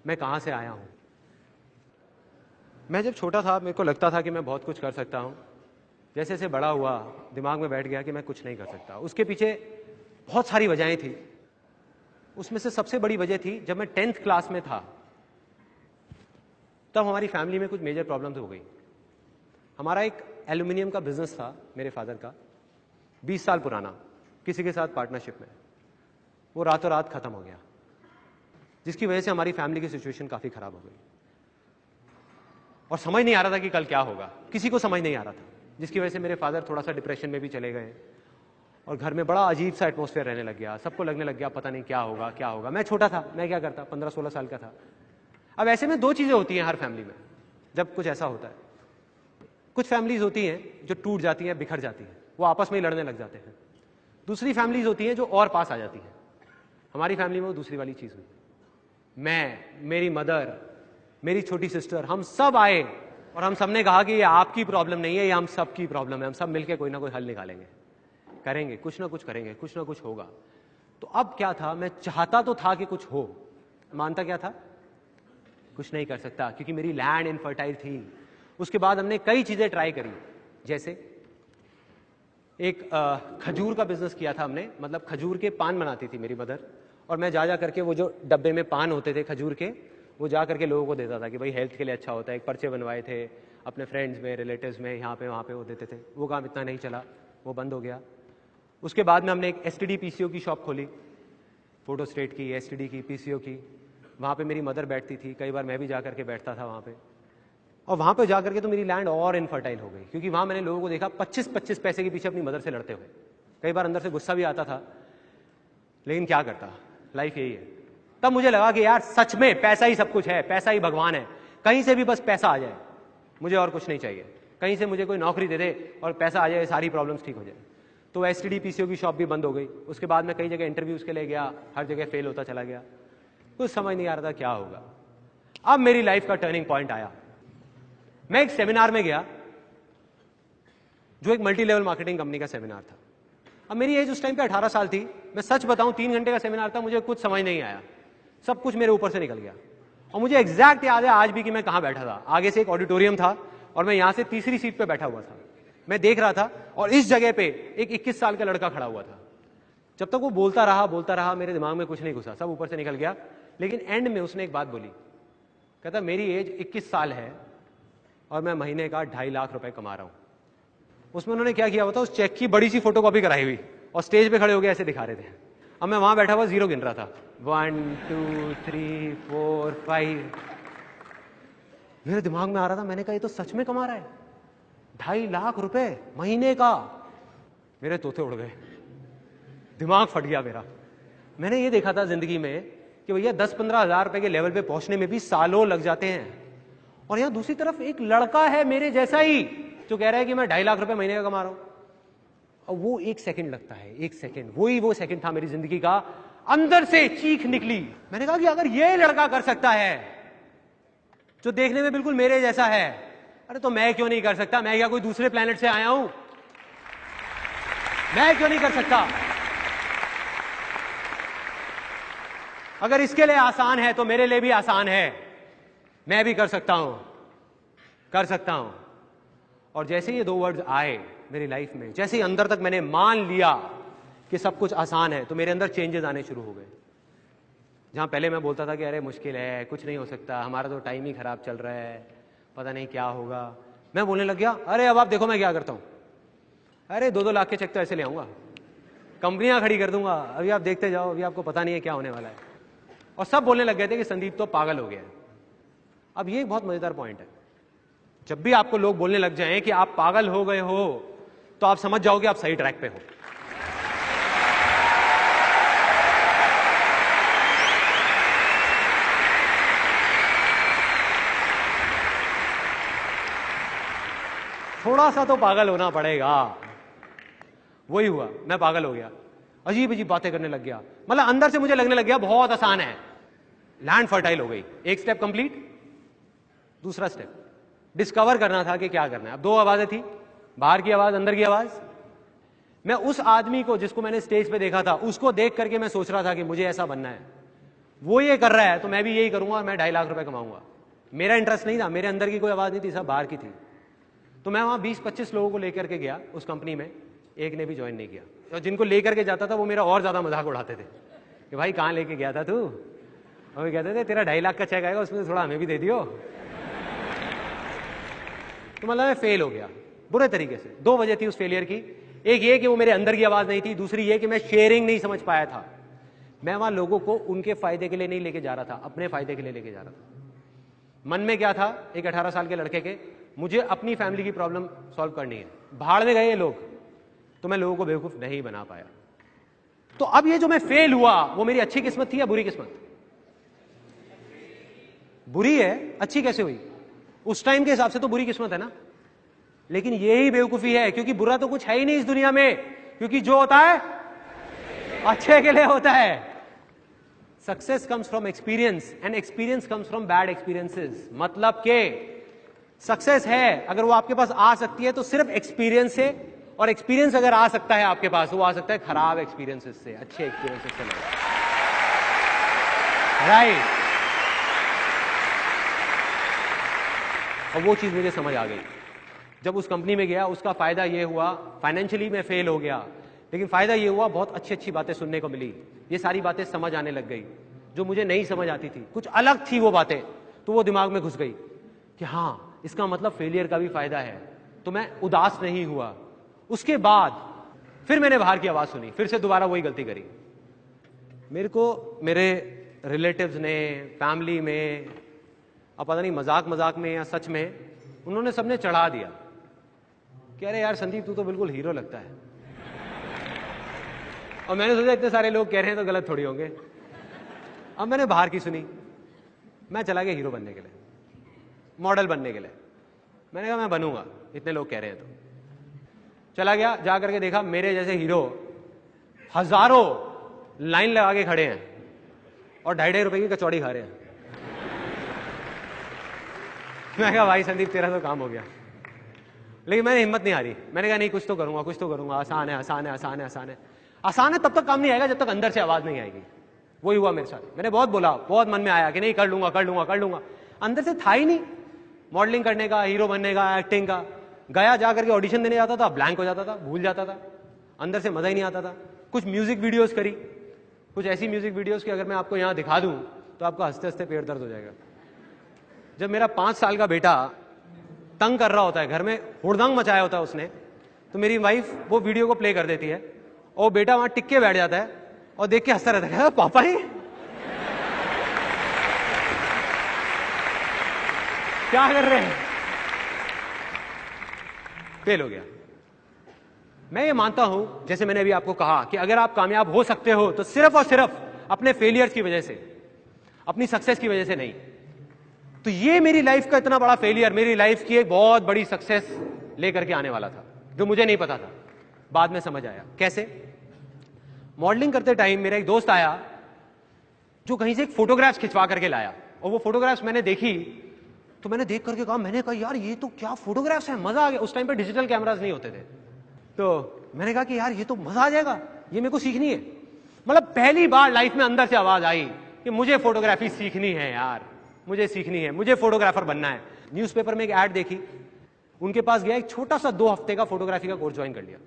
मैं कहाँ से आया हूँ। मैं जब छोटा था मेरे को लगता था कि मैं बहुत कुछ कर सकता हूँ। जैसे जैसे बड़ा हुआ दिमाग में बैठ गया कि मैं कुछ नहीं कर सकता। उसके पीछे बहुत सारी वजहें थी। उसमें से सबसे बड़ी वजह थी जब मैं 10th क्लास में था, तब हमारी फैमिली में कुछ मेजर प्रॉब्लम्स हो गई। हमारा एक एल्यूमिनियम का बिजनेस था मेरे फादर का, 20 साल पुराना, किसी के साथ पार्टनरशिप में। वो रातों रात खत्म हो गया, जिसकी वजह से हमारी फैमिली की सिचुएशन काफी खराब हो गई और समझ नहीं आ रहा था कि कल क्या होगा। किसी को समझ नहीं आ रहा था, जिसकी वजह से मेरे फादर थोड़ा सा डिप्रेशन में भी चले गए और घर में बड़ा अजीब सा एटमॉस्फेयर रहने लग गया। सबको लगने लग गया पता नहीं क्या होगा क्या होगा। मैं छोटा था, मैं क्या करता, 15-16 साल का था। अब ऐसे में दो चीजें होती हैं हर फैमिली में जब कुछ ऐसा होता है। कुछ फैमिलीज होती हैं जो टूट जाती हैं, बिखर जाती हैं, वो आपस में ही लड़ने लग जाते हैं। दूसरी फैमिलीज होती हैं जो और पास आ जाती हैं। हमारी फैमिली में वो दूसरी वाली चीज हुई। मैं, मेरी मदर, मेरी छोटी सिस्टर, हम सब आए और हम सब ने कहा कि ये आपकी प्रॉब्लम नहीं है, ये हम सब की प्रॉब्लम है। हम सब मिलकर कोई ना कोई हल निकालेंगे, करेंगे, कुछ ना कुछ करेंगे, कुछ ना कुछ होगा। तो अब क्या था, मैं चाहता तो था कि कुछ हो, मानता क्या था, कुछ नहीं कर सकता क्योंकि मेरी लैंड इनफर्टाइल थी। उसके बाद हमने कई चीजें ट्राई करी, जैसे एक खजूर का बिजनेस किया था हमने। मतलब खजूर के पान बनाती थी मेरी मदर, और मैं जा करके वो जो डब्बे में पान होते थे खजूर के, वो जा करके लोगों को देता था कि भाई हेल्थ के लिए अच्छा होता है। एक पर्चे बनवाए थे अपने फ्रेंड्स में, रिलेटिव्स में, यहाँ पे वहाँ पे वो देते थे। वो काम इतना नहीं चला, वो बंद हो गया। उसके बाद में हमने एक एसटीडी पीसीओ की शॉप खोली, फोटो स्टेट की, एसटीडी की, पीसीओ की। वहाँ पे मेरी मदर बैठती थी, कई बार मैं भी जा करके बैठता था वहाँ पे। और वहाँ पे जा करके तो मेरी लैंड और इनफर्टाइल हो गई, क्योंकि वहाँ मैंने लोगों को देखा 25-25 पैसे के पीछे अपनी मदर से लड़ते हुए। कई बार अंदर से गुस्सा भी आता था, लेकिन क्या करता, लाइफ यही है। तब मुझे लगा कि यार सच में पैसा ही सब कुछ है, पैसा ही भगवान है। कहीं से भी बस पैसा आ जाए, मुझे और कुछ नहीं चाहिए। कहीं से मुझे कोई नौकरी दे दे और पैसा आ जाए, सारी प्रॉब्लम्स ठीक हो जाए। तो एसटीडी पीसीओ की शॉप भी बंद हो गई। उसके बाद मैं कई जगह इंटरव्यूज के लिए गया, हर जगह फेल होता चला गया। कुछ समझ नहीं आ रहा था क्या होगा। अब मेरी लाइफ का टर्निंग पॉइंट आया। मैं एक सेमिनार में गया, जो एक मल्टी लेवल मार्केटिंग कंपनी का सेमिनार था। अब मेरी एज उस टाइम पे 18 साल थी। मैं सच बताऊं, 3 घंटे का सेमिनार था, मुझे कुछ समझ नहीं आया, सब कुछ मेरे ऊपर से निकल गया। और मुझे एग्जैक्ट याद है आज भी कि मैं कहां बैठा था। आगे से एक ऑडिटोरियम था और मैं यहां से तीसरी सीट पे बैठा हुआ था। मैं देख रहा था और इस जगह पे एक 21 साल का लड़का खड़ा हुआ था। जब तक वो बोलता रहा, मेरे दिमाग में कुछ नहीं घुसा, सब ऊपर से निकल गया। लेकिन एंड में उसने एक बात बोली, कहता मेरी एज 21 साल है और मैं महीने का 2.5 लाख रुपए कमा रहा हूं। उसमें उन्होंने क्या किया होता, उस चेक की बड़ी सी फोटोकॉपी कराई हुई और स्टेज पे खड़े हो गए ऐसे दिखा रहे थे। अब मैं वहां बैठा हुआ जीरो गिन रहा था, 1 2 3 4 5। मेरे दिमाग में आ रहा था, मैंने कहा ये तो सच में कमा रहा है 2.5 लाख रुपए महीने का। मेरे तोते उड़ गए, दिमाग फट गया मेरा। मैंने ये देखा था जिंदगी में कि भैया 10-15 हजार रुपए के लेवल पे पहुंचने में भी सालों लग जाते हैं, और यहां दूसरी तरफ एक लड़का है मेरे जैसा ही जो कह रहा है कि मैं 2.5 लाख रुपए महीने का कमा रहा हूं। और वो एक सेकंड लगता है, एक सेकंड, वो सेकंड था मेरी जिंदगी का। अंदर से चीख निकली। मैंने कहा कि अगर ये लड़का कर सकता है जो देखने में बिल्कुल मेरे जैसा है, अरे तो मैं क्यों नहीं कर सकता? मैं क्या कोई दूसरे प्लेनेट से आया हूं? मैं क्यों नहीं कर सकता? अगर इसके लिए आसान है तो मेरे लिए भी आसान है। मैं भी कर सकता हूं, कर सकता हूं। और जैसे ये 2 वर्ड्स आए मेरी लाइफ में, जैसे ही अंदर तक मैंने मान लिया कि सब कुछ आसान है, तो मेरे अंदर चेंजेस आने शुरू हो गए। जहां पहले मैं बोलता था कि अरे मुश्किल है, कुछ नहीं हो सकता, हमारा तो टाइम ही खराब चल रहा है, पता नहीं क्या होगा, मैं बोलने लग गया अरे अब आप देखो मैं क्या करता हूं। अरे 2-2 लाख के चेक तो ऐसे ले आऊंगा, कंपनियां खड़ी कर दूंगा, अभी आप देखते जाओ, अभी आपको पता नहीं है क्या होने वाला है। और सब बोलने लग गए थे कि संदीप तो पागल हो गया है। अब ये एक बहुत मजेदार पॉइंट है, जब भी आपको लोग बोलने लग जाएं कि आप पागल हो गए हो, तो आप समझ जाओ कि आप सही ट्रैक पे हो। थोड़ा सा तो पागल होना पड़ेगा। वही हुआ, मैं पागल हो गया, अजीब अजीब बातें करने लग गया। मतलब अंदर से मुझे लगने लग गया बहुत आसान है, लैंड फर्टाइल हो गई। एक स्टेप कंप्लीट, दूसरा स्टेप डिस्कवर करना था कि क्या करना है। अब 2 आवाजें थी, बाहर की आवाज, अंदर की आवाज। मैं उस आदमी को जिसको मैंने स्टेज पे देखा था, उसको देख करके मैं सोच रहा था कि मुझे ऐसा बनना है, वो ये कर रहा है तो मैं भी यही करूंगा और मैं 2.5 लाख रुपए कमाऊंगा। मेरा इंटरेस्ट नहीं था, मेरे अंदर की कोई आवाज नहीं थी, सब बाहर की थी। तो मैं वहां 20-25 लोगों को लेकर के गया उस कंपनी में, एक ने भी ज्वाइन नहीं किया। और जिनको लेकर के जाता था वो मेरा और ज्यादा मजाक उड़ाते थे कि भाई कहाँ लेके गया था तू, और कहते थे तेरा 2.5 लाख का चेक आएगा उसमें थोड़ा हमें भी दे दियो। तो मतलब मैं फेल हो गया बुरे तरीके से। 2 वजह थी उस फेलियर की, एक ये कि वो मेरे अंदर की आवाज नहीं थी, दूसरी ये कि मैं शेयरिंग नहीं समझ पाया था। मैं वहां लोगों को उनके फायदे के लिए नहीं लेके जा रहा था, अपने फायदे के लिए लेके जा रहा था। मन में क्या था एक 18 साल के लड़के के, मुझे अपनी फैमिली की प्रॉब्लम सॉल्व करनी है। भाड़ में गए ये लोग, तो मैं लोगों को बेवकूफ नहीं बना पाया। तो अब ये जो मैं फेल हुआ वो मेरी अच्छी किस्मत थी या बुरी किस्मत? बुरी है, अच्छी कैसे हुई? उस टाइम के हिसाब से तो बुरी किस्मत है ना। लेकिन यही बेवकूफी है, क्योंकि बुरा तो कुछ है ही नहीं इस दुनिया में, क्योंकि जो होता है अच्छे के लिए होता है। Success comes from experience and experience comes from bad experiences. मतलब के सक्सेस है अगर वो आपके पास आ सकती है तो सिर्फ एक्सपीरियंस से, और एक्सपीरियंस अगर आ सकता है आपके पास, वो आ सकता है खराब एक्सपीरियंसेस से, अच्छे एक्सपीरियंसेस से नहीं। राइट। और वो चीज मुझे समझ आ गई जब उस कंपनी में गया। उसका फायदा ये हुआ, फाइनेंशियली मैं फेल हो गया, लेकिन फायदा ये हुआ बहुत अच्छी अच्छी बातें सुनने को मिली। ये सारी बातें समझ आने लग गई जो मुझे नहीं समझ आती थी, कुछ अलग थी वो बातें, तो वो दिमाग में घुस गई कि हाँ इसका मतलब फेलियर का भी फायदा है। तो मैं उदास नहीं हुआ। उसके बाद फिर मैंने बाहर की आवाज सुनी, फिर से दोबारा वही गलती करी। मेरे को मेरे रिलेटिव्स ने, फैमिली में, अब पता नहीं मजाक मजाक में या सच में, उन्होंने सबने चढ़ा दिया कि अरे यार संदीप तू तो बिल्कुल हीरो लगता है। और मैंने सोचा इतने सारे लोग कह रहे हैं तो गलत थोड़ी होंगे। अब मैंने बाहर की सुनी, मैं चला गया हीरो बनने के लिए, मॉडल बनने के लिए। मैंने कहा मैं बनूंगा, इतने लोग कह रहे हैं तो। चला गया, जा करके देखा मेरे जैसे हीरो हजारों लाइन लगा के खड़े हैं और 2.5 रुपए की कचौड़ी खा रहे हैं। मैं कहा भाई संदीप तेरा तो काम हो गया। लेकिन मैंने हिम्मत नहीं हारी, मैंने कहा नहीं कुछ तो करूंगा, कुछ तो करूंगा, आसान है आसान है आसान है आसान है। आसान है तब तक काम नहीं आएगा जब तक अंदर से आवाज नहीं आएगी। वही हुआ मेरे साथ। मैंने बहुत बोला, बहुत मन में आया कि नहीं कर लूंगा कर लूंगा कर लूंगा, अंदर से था ही नहीं मॉडलिंग करने का, हीरो बनने का, एक्टिंग का। गया जा करके ऑडिशन देने जाता था, ब्लैंक हो जाता था, भूल जाता था, अंदर से मजा ही नहीं आता था। कुछ म्यूजिक वीडियोस करी, कुछ ऐसी म्यूजिक वीडियोस की अगर मैं आपको यहां दिखा दूं तो आपका हंसते हंसते पेट दर्द हो जाएगा। जब मेरा 5 साल का बेटा तंग कर रहा होता है, घर में हुड़दंग मचाया होता है उसने, तो मेरी वाइफ वो वीडियो को प्ले कर देती है और बेटा वहां टिक के बैठ जाता है और देख के हंसता रहता है, पापा ही क्या कर रहे हैं। फेल हो गया। मैं ये मानता हूं, जैसे मैंने अभी आपको कहा, कि अगर आप कामयाब हो सकते हो तो सिर्फ और सिर्फ अपने फेलियर्स की वजह से, अपनी सक्सेस की वजह से नहीं। तो ये मेरी लाइफ का इतना बड़ा फेलियर मेरी लाइफ की एक बहुत बड़ी सक्सेस लेकर के आने वाला था, जो मुझे नहीं पता था। बाद में समझ आया कैसे। मॉडलिंग करते टाइम मेरा एक दोस्त आया जो कहीं से एक फोटोग्राफ्स खिंचवा करके लाया, और वो फोटोग्राफ्स मैंने देखी तो मैंने देख करके कहा, मैंने कहा यार ये तो क्या फोटोग्राफ्स है, मजा आ गया। उस टाइम पे डिजिटल कैमरास नहीं होते थे, तो मैंने कहा कि यार ये तो मजा आ जाएगा, ये मेरे को सीखनी है। मतलब पहली बार लाइफ में अंदर से आवाज आई कि मुझे फोटोग्राफी सीखनी है यार, मुझे सीखनी है, मुझे फोटोग्राफर बनना है। न्यूज़पेपर में एक ऐड देखी, उनके पास गया, एक छोटा सा 2 हफ्ते का फोटोग्राफी का कोर्स ज्वाइन कर लिया।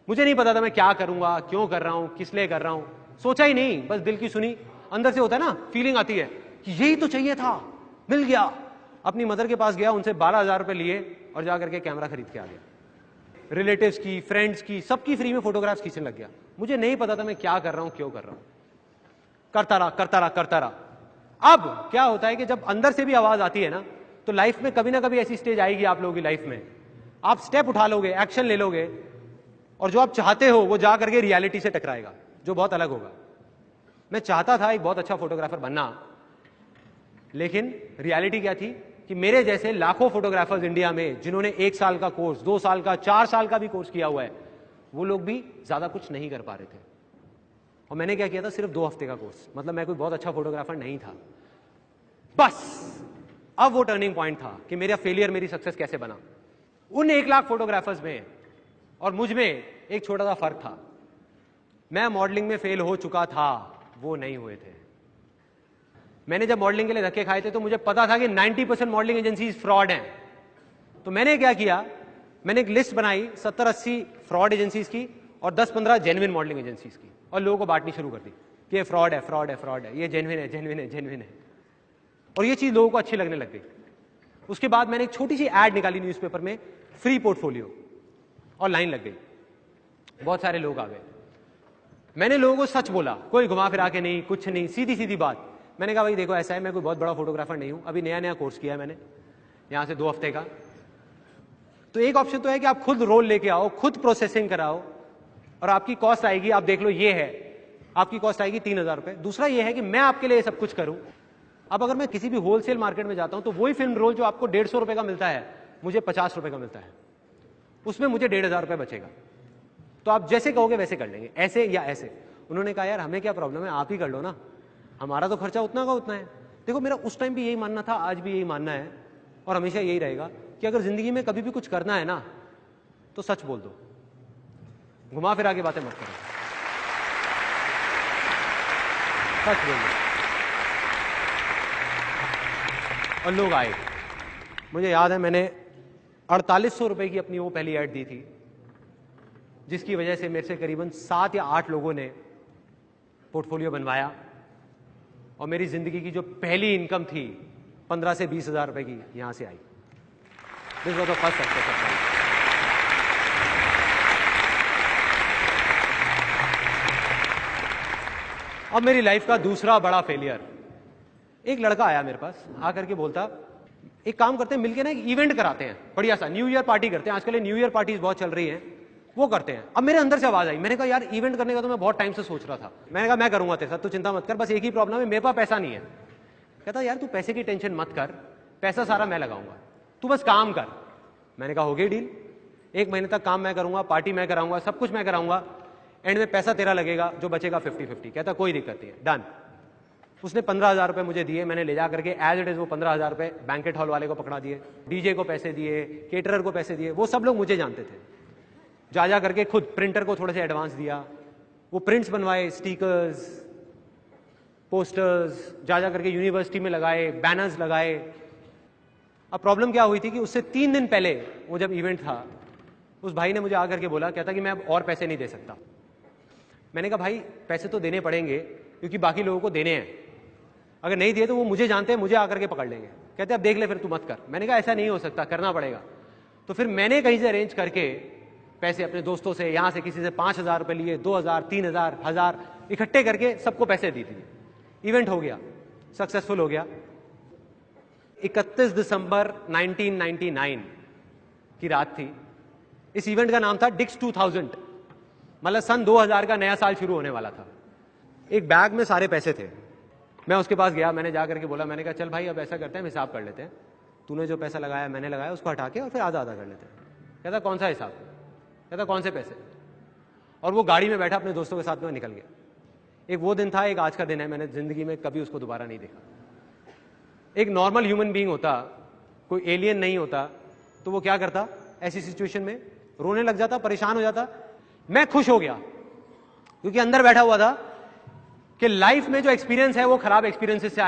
मुझे नहीं पता था मैं क्या करूंगा, क्यों कर रहा हूं, किस लिए कर रहा हूं, सोचा ही नहीं, बस दिल की सुनी। अंदर से होता है ना, फीलिंग आती है कि यही तो चाहिए था, मिल गया। अपनी मदर के पास गया, उनसे 12,000 रुपए लिए और जाकर के कैमरा खरीद के आ गया। रिलेटिव्स की, फ्रेंड्स की, सबकी फ्री में फोटोग्राफ्स खींचने लग गया। मुझे नहीं पता था मैं क्या कर रहा हूं, क्यों कर रहा हूं, करता रहा करता रहा करता रहा। अब क्या होता है कि जब अंदर से भी आवाज आती है ना, तो लाइफ में कभी ना कभी ऐसी स्टेज आएगी आप लोगों की लाइफ में, आप स्टेप उठा लोगे, एक्शन ले लोगे, और जो आप चाहते हो वो जा करके रियलिटी से टकराएगा, जो बहुत अलग होगा। मैं चाहता था एक बहुत अच्छा फोटोग्राफर बनना, लेकिन रियलिटी क्या थी कि मेरे जैसे लाखों फोटोग्राफर्स इंडिया में, जिन्होंने 1 साल का कोर्स, 2 साल का, 4 साल का भी कोर्स किया हुआ है, वो लोग भी ज्यादा कुछ नहीं कर पा रहे थे। और मैंने क्या किया था, सिर्फ 2 हफ्ते का कोर्स। मतलब मैं कोई बहुत अच्छा फोटोग्राफर नहीं था। बस अब वो टर्निंग पॉइंट था कि मेरा फेलियर मेरी सक्सेस कैसे बना। उन 1 लाख फोटोग्राफर्स में और मुझ में एक छोटा सा फर्क था। मैं मॉडलिंग में फेल हो चुका था, वो नहीं हुए थे। मैंने जब मॉडलिंग के लिए धक्के खाए थे तो मुझे पता था कि 90% मॉडलिंग एजेंसी फ्रॉड हैं। तो मैंने क्या किया, मैंने एक लिस्ट बनाई 70-80 फ्रॉड एजेंसीज की और 10-15 जेन्युइन मॉडलिंग एजेंसीज की, और लोगों को बांटनी शुरू कर दी कि ये फ्रॉड है, फ्रॉड है, फ्रॉड है, ये जेन्युइन है, जेन्युइन है, जेन्युइन है। और ये चीज लोगों को अच्छी लगने लग गई। उसके बाद मैंने एक छोटी सी एड निकाली न्यूज़पेपर में, फ्री पोर्टफोलियो, और लाइन लग गई। बहुत सारे लोग आ गए। मैंने लोगों को सच बोला, कोई घुमा फिरा के नहीं, कुछ नहीं, सीधी सीधी बात। मैंने कहा भाई देखो ऐसा है, मैं कोई बहुत बड़ा फोटोग्राफर नहीं हूं, अभी नया नया कोर्स किया है मैंने यहां से 2 हफ्ते का। तो एक ऑप्शन तो है कि आप खुद रोल लेके आओ, खुद प्रोसेसिंग कराओ, और आपकी कॉस्ट आएगी, आप देख लो ये है, आपकी कॉस्ट आएगी 3,000 रुपए। दूसरा ये है कि मैं आपके लिए सब कुछ करूं। अब अगर मैं किसी भी होलसेल मार्केट में जाता हूं तो वही फिल्म रोल जो आपको 150 रुपए का मिलता है, मुझे 50 रुपए का मिलता है, उसमें मुझे 1,500 रुपए बचेगा। तो आप जैसे कहोगे वैसे कर लेंगे, ऐसे या ऐसे। उन्होंने कहा यार हमें क्या प्रॉब्लम है, आप ही कर लो ना, हमारा तो खर्चा उतना का उतना है। देखो मेरा उस टाइम भी यही मानना था, आज भी यही मानना है, और हमेशा यही रहेगा कि अगर जिंदगी में कभी भी कुछ करना है ना तो सच बोल दो, घुमा फिरा के बातें मत करो, सच बोल दो। और लोग आए। मुझे याद है मैंने 4800 रुपए की अपनी वो पहली ऐड दी थी, जिसकी वजह से मेरे से करीबन 7 या 8 लोगों ने पोर्टफोलियो बनवाया, और मेरी जिंदगी की जो पहली इनकम थी 15 से 20 हजार रुपए की यहां से आई। This was the first success. अब मेरी लाइफ का दूसरा बड़ा फेलियर, एक लड़का आया मेरे पास, आकर के बोलता एक काम करते हैं मिलके ना, एक इवेंट कराते हैं बढ़िया सा, न्यू ईयर पार्टी करते हैं, आजकल न्यू ईयर पार्टीज बहुत चल रही हैं, वो करते हैं। अब मेरे अंदर से आवाज आई, मैंने कहा यार इवेंट करने का तो मैं बहुत टाइम से सोच रहा था। मैंने कहा मैं करूंगा तेरे साथ, तू चिंता मत कर, बस एक ही प्रॉब्लम है, मेरे पास पैसा नहीं है। कहता यार तू पैसे की टेंशन मत कर, पैसा सारा मैं लगाऊंगा, तू बस काम कर। मैंने कहा हो गई डील, 1 महीने तक काम मैं करूंगा, पार्टी मैं कराऊंगा, सब कुछ मैं कराऊंगा, एंड में पैसा तेरा लगेगा, जो बचेगा 50-50। कहता कोई दिक्कत नहीं है, डन। उसने 15,000 रुपए मुझे दिए, मैंने ले जा करके एज इट इज वो 15,000 रुपए बैंकेट हॉल वाले को पकड़ा दिए, डीजे को पैसे दिए, केटरर को पैसे दिए, वो सब लोग मुझे जानते थे। जा करके खुद प्रिंटर को थोड़े से एडवांस दिया, वो प्रिंट्स बनवाए, स्टिकर्स, पोस्टर्स, जा करके यूनिवर्सिटी में लगाए, बैनर्स लगाए। अब प्रॉब्लम क्या हुई थी कि उससे 3 दिन पहले वो जब इवेंट था, उस भाई ने मुझे आकर के बोला, कहता कि मैं अब और पैसे नहीं दे सकता। मैंने कहा भाई पैसे तो देने पड़ेंगे क्योंकि बाकी लोगों को देने हैं, अगर नहीं दिए तो वो मुझे जानते हैं, मुझे आकर के पकड़ लेंगे। कहते अब देख ले फिर तू मत कर। मैंने कहा ऐसा नहीं हो सकता, करना पड़ेगा। तो फिर मैंने कहीं से अरेंज करके पैसे अपने दोस्तों से, यहां से किसी से 5,000 रुपए लिए, 2,000, 3,000, 1,000 इकट्ठे करके सबको पैसे दी थी। इवेंट हो गया, सक्सेसफुल हो गया। 31 दिसंबर 1999 की रात थी। इस इवेंट का नाम था डिक्स 2000, मतलब सन 2000 का नया साल शुरू होने वाला था। एक बैग में सारे पैसे थे। मैं उसके पास गया, मैंने जाकर के बोला, मैंने कहा चल भाई अब ऐसा करते हैं, हम हिसाब कर लेते हैं, तूने जो पैसा लगाया मैंने लगाया, उसको हटा के और फिर आधा आधा कर लेते हैं। कहता कौन सा हिसाब? कहता कौन से पैसे? और वो गाड़ी में बैठा अपने दोस्तों के साथ में निकल गया। एक वो दिन था, एक आज का दिन है, मैंने जिंदगी में कभी उसको दोबारा नहीं देखा। एक नॉर्मल ह्यूमन बीइंग होता, कोई एलियन नहीं होता, तो वो क्या करता ऐसी सिचुएशन में? रोने लग जाता, परेशान हो जाता। मैं खुश हो गया क्योंकि अंदर बैठा हुआ था कि लाइफ में जो एक्सपीरियंस है वो खराब एक्सपीरियंसेस से आया।